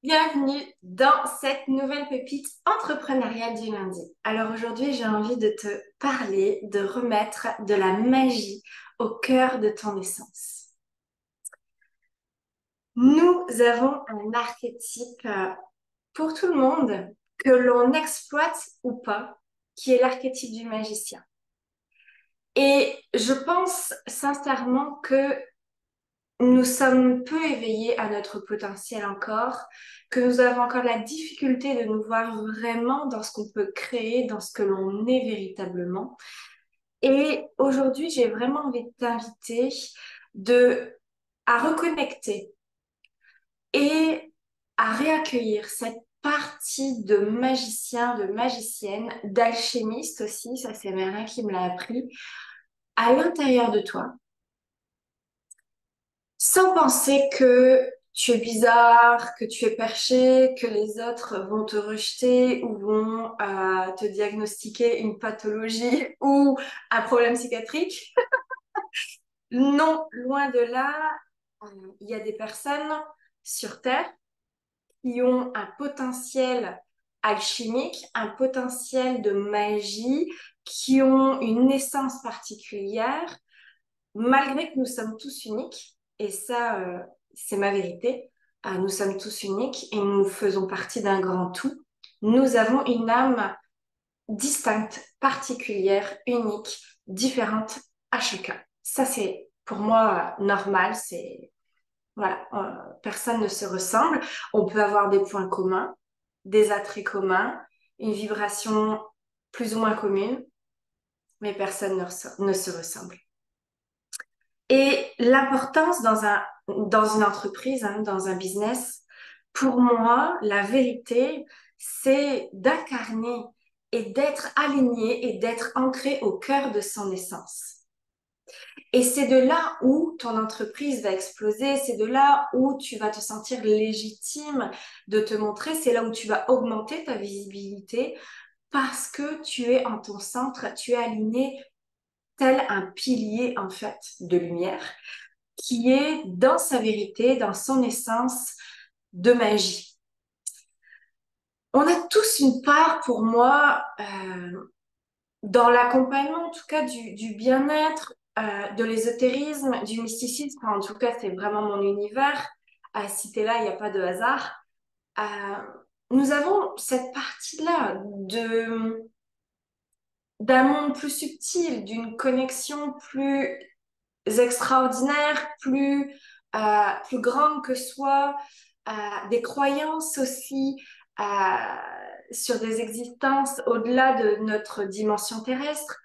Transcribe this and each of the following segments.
Bienvenue dans cette nouvelle pépite entrepreneuriale du lundi. Alors aujourd'hui, j'ai envie de te parler, de remettre de la magie au cœur de ton essence. Nous avons un archétype pour tout le monde, que l'on exploite ou pas, qui est l'archétype du magicien. Et je pense sincèrement que nous sommes peu éveillés à notre potentiel encore, que nous avons encore la difficulté de nous voir vraiment dans ce qu'on peut créer, dans ce que l'on est véritablement. Et aujourd'hui, j'ai vraiment envie de t'inviter à reconnecter et à réaccueillir cette partie de magicien, de magicienne, d'alchimiste aussi, ça c'est Merlin qui me l'a appris, à l'intérieur de toi sans penser que tu es bizarre, que tu es perché, que les autres vont te rejeter ou vont te diagnostiquer une pathologie ou un problème psychiatrique. Non, loin de là, il y a des personnes sur Terre qui ont un potentiel alchimique, un potentiel de magie, qui ont une naissance particulière malgré que nous sommes tous uniques, et ça, c'est ma vérité, nous sommes tous uniques et nous faisons partie d'un grand tout, nous avons une âme distincte, particulière, unique, différente à chacun. Ça, c'est pour moi normal, voilà, personne ne se ressemble. On peut avoir des points communs, des attraits communs, une vibration plus ou moins commune, mais personne ne se ressemble. Et l'importance dans une entreprise, hein, dans un business, pour moi, la vérité, c'est d'incarner et d'être aligné et d'être ancré au cœur de son essence. Et c'est de là où ton entreprise va exploser, c'est de là où tu vas te sentir légitime de te montrer, c'est là où tu vas augmenter ta visibilité parce que tu es en ton centre, tu es aligné tel un pilier en fait de lumière qui est dans sa vérité, dans son essence de magie. On a tous une part, pour moi, dans l'accompagnement, en tout cas, du bien-être, de l'ésotérisme, du mysticisme. En tout cas, c'est vraiment mon univers. Si t'es là, il n'y a pas de hasard. Euh, Nous avons cette partie-là d'un monde plus subtil, d'une connexion plus extraordinaire, plus grande que soi, des croyances aussi sur des existences au-delà de notre dimension terrestre.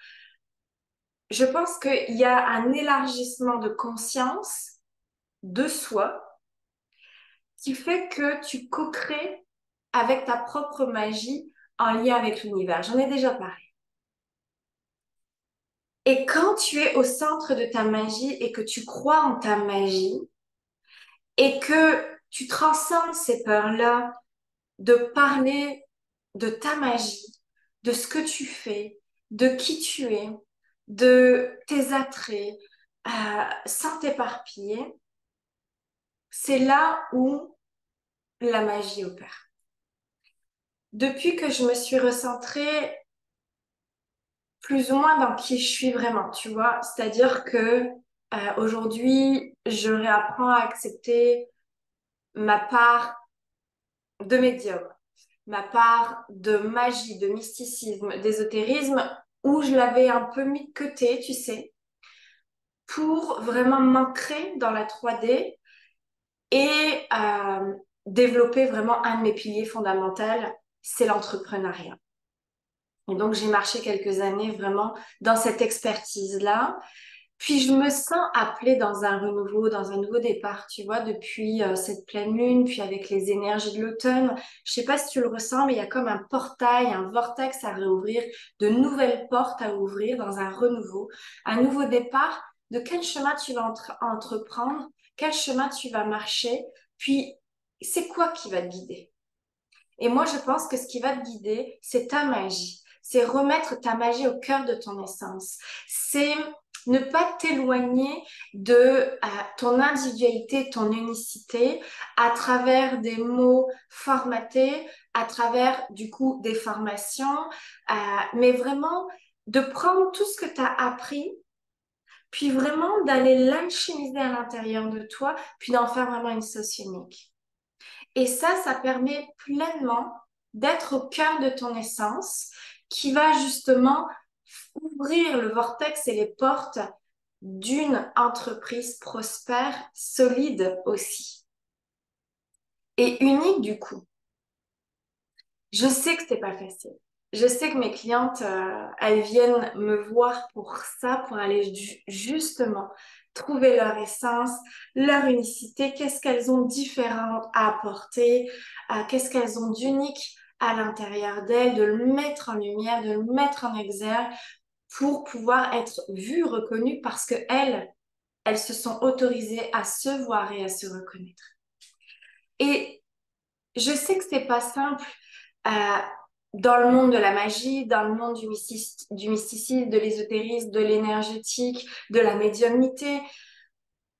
Je pense qu'il y a un élargissement de conscience de soi qui fait que tu co-crées avec ta propre magie en lien avec l'univers. J'en ai déjà parlé. Et quand tu es au centre de ta magie et que tu crois en ta magie et que tu transcendes ces peurs-là de parler de ta magie, de ce que tu fais, de qui tu es, de tes attraits, sans t'éparpiller, c'est là où la magie opère. Depuis que je me suis recentrée plus ou moins dans qui je suis vraiment, tu vois, c'est-à-dire que aujourd'hui, je réapprends à accepter ma part de médium, ma part de magie, de mysticisme, d'ésotérisme, où je l'avais un peu mis de côté, tu sais, pour vraiment m'ancrer dans la 3D et développer vraiment un de mes piliers fondamentaux, c'est l'entrepreneuriat. Et donc, j'ai marché quelques années vraiment dans cette expertise-là. Puis, je me sens appelée dans un renouveau, dans un nouveau départ, tu vois, depuis cette pleine lune, puis avec les énergies de l'automne. Je sais pas si tu le ressens, mais il y a comme un portail, un vortex à réouvrir, de nouvelles portes à ouvrir dans un renouveau, un nouveau départ. De quel chemin tu vas entreprendre, quel chemin tu vas marcher, puis c'est quoi qui va te guider? Et moi, je pense que ce qui va te guider, c'est ta magie. C'est remettre ta magie au cœur de ton essence. C'est ne pas t'éloigner de ton individualité, ton unicité à travers des mots formatés, à travers du coup des formations, mais vraiment de prendre tout ce que tu as appris, puis vraiment d'aller l'alchimiser à l'intérieur de toi, puis d'en faire vraiment une sauce unique. Et ça permet pleinement d'être au cœur de ton essence, qui va justement ouvrir le vortex et les portes d'une entreprise prospère, solide aussi, et unique du coup. Je sais que c'est pas facile. Je sais que mes clientes, elles viennent me voir pour ça, pour aller justement trouver leur essence, leur unicité, qu'est-ce qu'elles ont différent à apporter, qu'est-ce qu'elles ont d'unique à l'intérieur d'elles, de le mettre en lumière, de le mettre en exergue pour pouvoir être vues, reconnues parce que elles se sont autorisées à se voir et à se reconnaître. Et je sais que c'est pas simple euh, dans le monde de la magie, dans le monde du mysticisme, de l'ésotérisme, de l'énergétique, de la médiumnité,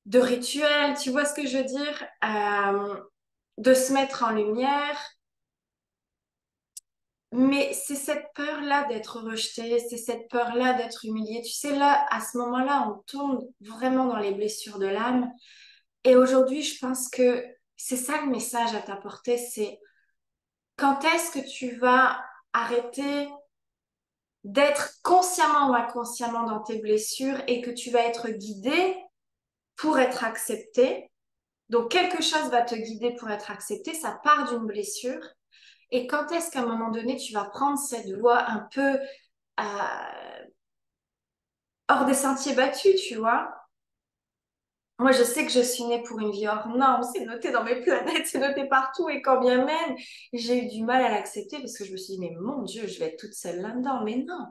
de rituels, tu vois ce que je veux dire? De se mettre en lumière. Mais c'est cette peur-là d'être rejeté, c'est cette peur-là d'être humilié. Tu sais, là, à ce moment-là, on tombe vraiment dans les blessures de l'âme. Et aujourd'hui, je pense que c'est ça le message à t'apporter, c'est quand est-ce que tu vas arrêter d'être consciemment ou inconsciemment dans tes blessures et que tu vas être guidé pour être accepté. Donc, quelque chose va te guider pour être accepté, ça part d'une blessure. Et quand est-ce qu'à un moment donné, tu vas prendre cette voie un peu hors des sentiers battus, tu vois? Moi, je sais que je suis née pour une vie hors norme, c'est noté dans mes planètes, c'est noté partout, et quand bien même, j'ai eu du mal à l'accepter parce que je me suis dit, mais mon Dieu, je vais être toute seule là-dedans. Mais non,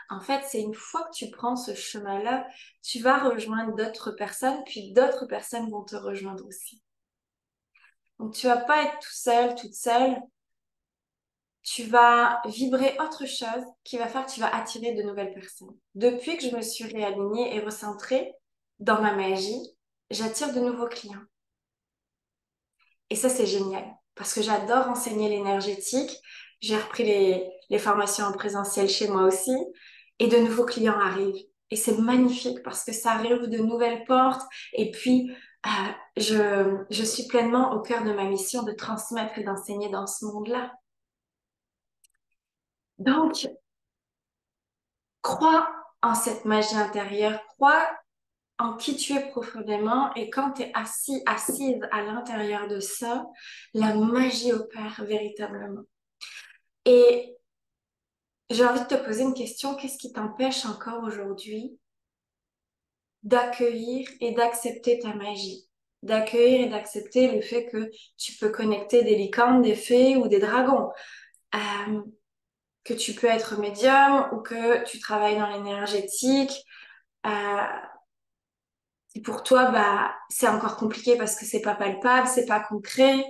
en fait, c'est une fois que tu prends ce chemin-là, tu vas rejoindre d'autres personnes, puis d'autres personnes vont te rejoindre aussi. Donc, tu vas pas être tout seul, toute seule. Tu vas vibrer autre chose qui va faire que tu vas attirer de nouvelles personnes. Depuis que je me suis réalignée et recentrée dans ma magie, j'attire de nouveaux clients. Et ça, c'est génial parce que j'adore enseigner l'énergétique. J'ai repris les formations en présentiel chez moi aussi et de nouveaux clients arrivent. Et c'est magnifique parce que ça réouvre de nouvelles portes. Et puis, je suis pleinement au cœur de ma mission de transmettre et d'enseigner dans ce monde-là. Donc, crois en cette magie intérieure, crois en qui tu es profondément et quand tu es assise à l'intérieur de ça, la magie opère véritablement. Et j'ai envie de te poser une question, qu'est-ce qui t'empêche encore aujourd'hui d'accueillir et d'accepter ta magie? D'accueillir et d'accepter le fait que tu peux connecter des licornes, des fées ou des dragons, euh, que tu peux être médium ou que tu travailles dans l'énergétique. Euh, et pour toi, bah, c'est encore compliqué parce que c'est pas palpable, c'est pas concret.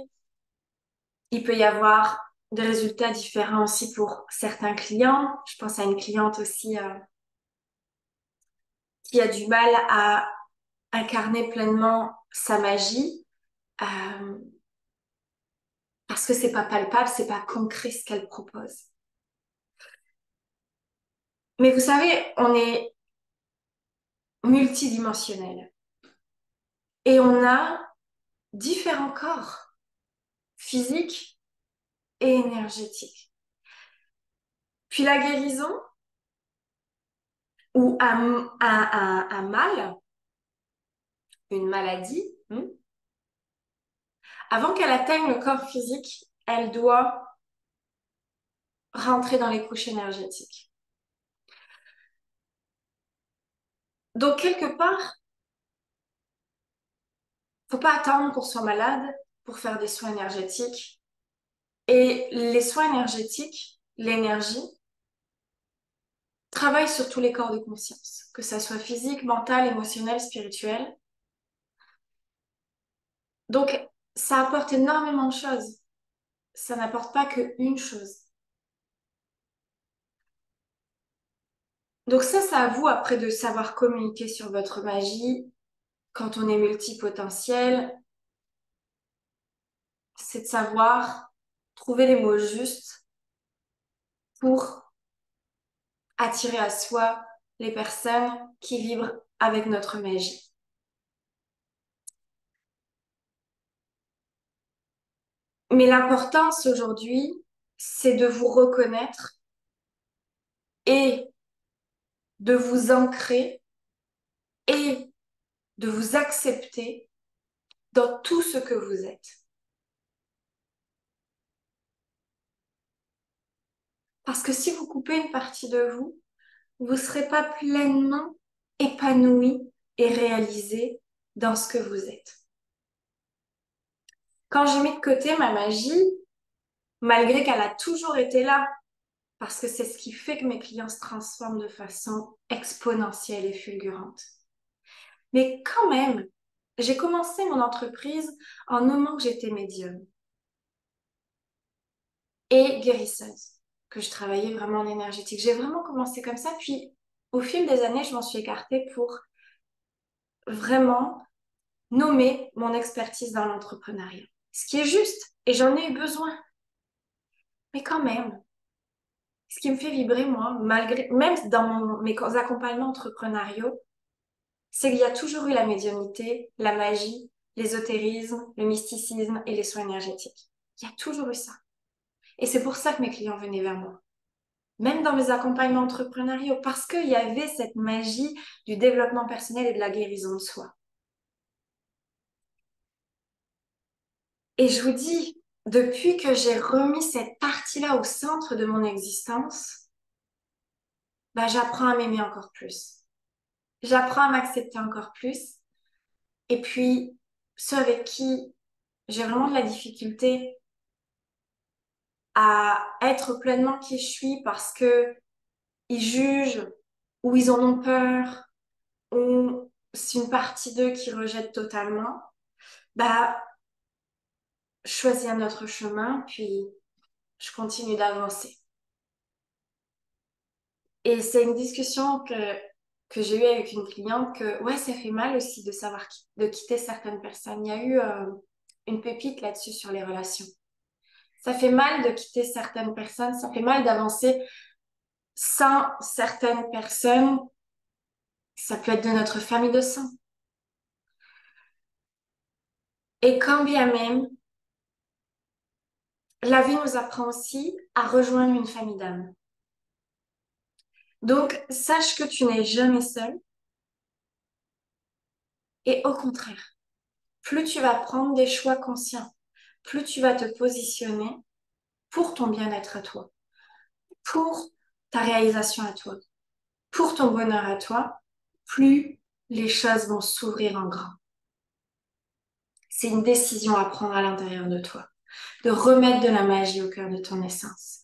Il peut y avoir des résultats différents aussi pour certains clients. Je pense à une cliente aussi qui a du mal à incarner pleinement sa magie euh, parce que c'est pas palpable, c'est pas concret ce qu'elle propose. Mais vous savez, on est multidimensionnel et on a différents corps physiques et énergétiques. Puis la guérison ou un mal, une maladie, avant qu'elle atteigne le corps physique, elle doit rentrer dans les couches énergétiques. Donc, quelque part, faut pas attendre qu'on soit malade pour faire des soins énergétiques. Et les soins énergétiques, l'énergie, travaille sur tous les corps de conscience, que ça soit physique, mental, émotionnel, spirituel. Donc, ça apporte énormément de choses. Ça n'apporte pas qu'une chose. Donc ça, c'est à vous après de savoir communiquer sur votre magie. Quand on est multipotentiel, c'est de savoir trouver les mots justes pour attirer à soi les personnes qui vibrent avec notre magie. Mais l'importance aujourd'hui, c'est de vous reconnaître et de vous ancrer et de vous accepter dans tout ce que vous êtes. Parce que si vous coupez une partie de vous, vous ne serez pas pleinement épanoui et réalisé dans ce que vous êtes. Quand j'ai mis de côté ma magie, malgré qu'elle a toujours été là, parce que c'est ce qui fait que mes clients se transforment de façon exponentielle et fulgurante. Mais quand même, j'ai commencé mon entreprise en nommant que j'étais médium et guérisseuse, que je travaillais vraiment en énergétique. J'ai vraiment commencé comme ça, puis au fil des années, je m'en suis écartée pour vraiment nommer mon expertise dans l'entrepreneuriat. Ce qui est juste, et j'en ai eu besoin. Mais quand même, ce qui me fait vibrer, moi, malgré, même dans mes accompagnements entrepreneuriaux, c'est qu'il y a toujours eu la médiumnité, la magie, l'ésotérisme, le mysticisme et les soins énergétiques. Il y a toujours eu ça. Et c'est pour ça que mes clients venaient vers moi. Même dans mes accompagnements entrepreneuriaux, parce qu'il y avait cette magie du développement personnel et de la guérison de soi. Et je vous dis, depuis que j'ai remis cette partie-là au centre de mon existence, bah, j'apprends à m'aimer encore plus. J'apprends à m'accepter encore plus. Et puis, ceux avec qui j'ai vraiment de la difficulté à être pleinement qui je suis parce que ils jugent ou ils en ont peur ou c'est une partie d'eux qui rejette totalement, bah, je choisis un autre chemin, puis je continue d'avancer. Et c'est une discussion que j'ai eue avec une cliente que, ouais, ça fait mal aussi de savoir de quitter certaines personnes. Il y a eu une pépite là-dessus sur les relations. Ça fait mal de quitter certaines personnes, ça fait mal d'avancer sans certaines personnes. Ça peut être de notre famille de sang. Et quand bien même, la vie nous apprend aussi à rejoindre une famille d'âmes. Donc, sache que tu n'es jamais seul. Et au contraire, plus tu vas prendre des choix conscients, plus tu vas te positionner pour ton bien-être à toi, pour ta réalisation à toi, pour ton bonheur à toi, plus les choses vont s'ouvrir en grand. C'est une décision à prendre à l'intérieur de toi, de remettre de la magie au cœur de ton essence,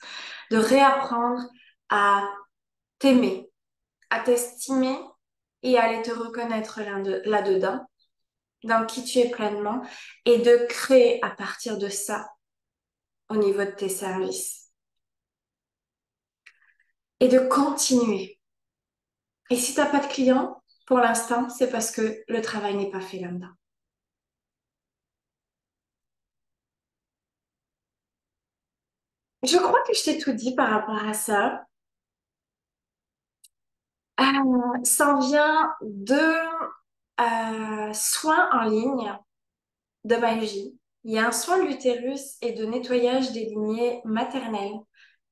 de réapprendre à t'aimer, à t'estimer et à aller te reconnaître là-dedans, dans qui tu es pleinement, et de créer à partir de ça au niveau de tes services. Et de continuer. Et si tu n'as pas de clients, pour l'instant, c'est parce que le travail n'est pas fait là-dedans. Je crois que je t'ai tout dit par rapport à ça. Ça en vient de soins en ligne de magie. Il y a un soin de l'utérus et de nettoyage des lignées maternelles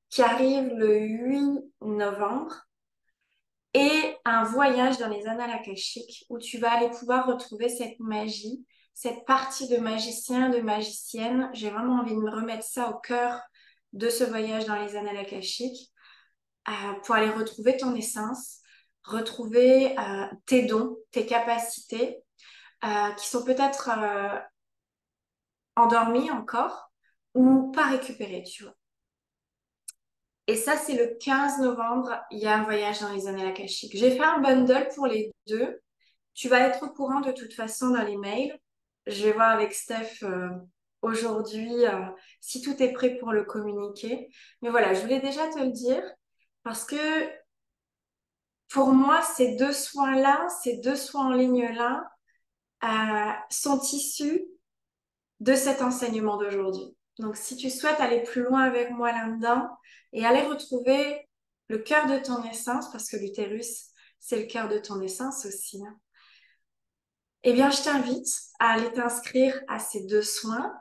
qui arrive le 8 novembre et un voyage dans les annales akashiques où tu vas aller pouvoir retrouver cette magie, cette partie de magicien, de magicienne. J'ai vraiment envie de me remettre ça au cœur de ce voyage dans les annales akashiques pour aller retrouver ton essence, retrouver tes dons, tes capacités qui sont peut-être endormies encore ou pas récupérées, tu vois. Et ça, c'est le 15 novembre, il y a un voyage dans les annales akashiques. J'ai fait un bundle pour les deux. Tu vas être au courant de toute façon dans les mails. Je vais voir avec Steph aujourd'hui si tout est prêt pour le communiquer. Mais voilà, je voulais déjà te le dire parce que pour moi, ces deux soins en ligne-là, sont issus de cet enseignement d'aujourd'hui. Donc, si tu souhaites aller plus loin avec moi là-dedans et aller retrouver le cœur de ton essence, parce que l'utérus, c'est le cœur de ton essence aussi, hein, eh bien, je t'invite à aller t'inscrire à ces deux soins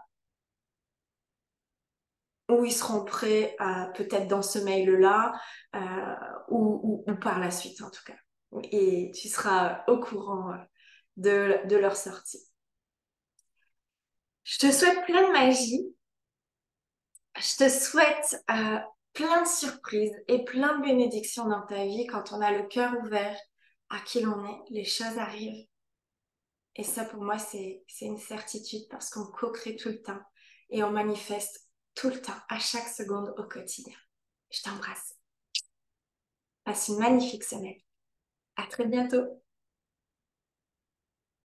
où ils seront prêts peut-être dans ce mail-là ou par la suite en tout cas. Et tu seras au courant de leur sortie. Je te souhaite plein de magie. Je te souhaite plein de surprises et plein de bénédictions dans ta vie. Quand on a le cœur ouvert à qui l'on est, les choses arrivent. Et ça, pour moi, c'est une certitude parce qu'on co-crée tout le temps et on manifeste tout le temps, à chaque seconde au quotidien. Je t'embrasse. Passe une magnifique semaine. À très bientôt.